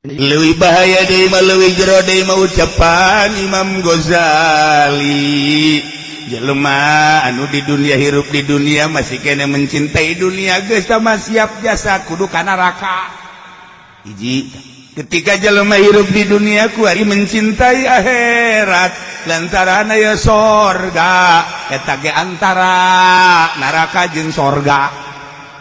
Leuwih bahaya deui mah leuwih jero deui mah ucapan Imam Ghazali. Jelema anu di dunia hirup di dunia masih kena mencintai dunia geus sama siap jasa kudu ka neraka. Hiji, ketika jelema hirup di dunia ku ari mencintai akhirat lantaran aya sorga eta ge antara neraka jeung sorga.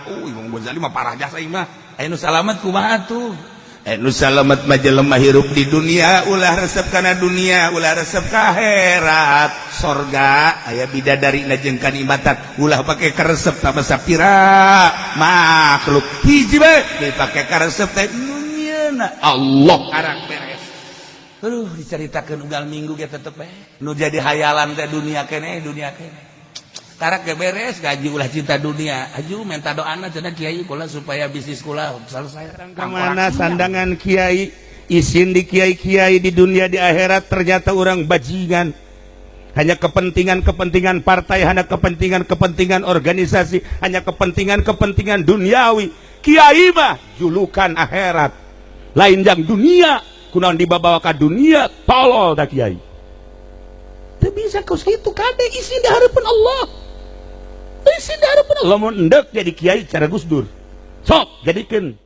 Oh, Imam Ghazali mah parah jasa ieu mah. Aya nu salamet kumaha tuh? Nu salamet mah jelema hirup di dunia ulah resep kana dunia ulah resep ka akhirat sorga aya bidadarina jeung kanikmatan ulah pake karesep tambah sapira makhluk hiji bae dipake karesep teh dunyana Allah arang beres. Dicaritakeun unggal minggu ge tetep nu jadi hayalan teh dunia keneh tarak ge beres gaji ulah cinta dunia aju minta doana cenah kiai kula supaya bisnis kula selesai. Kemana sandangan kiai isin di kiai-kiai di dunia di akhirat ternyata orang bajingan hanya kepentingan partai hanya kepentingan organisasi hanya kepentingan duniawi. Kiai mah julukan akhirat lain yang dunia kunaon dibawa ka dunia tolol da kiai teu bisa kos kitu kade isin di hareupeun Allah. Isi darah pun Allah mau ndek jadi kiai cara Gus Dur sok jadikan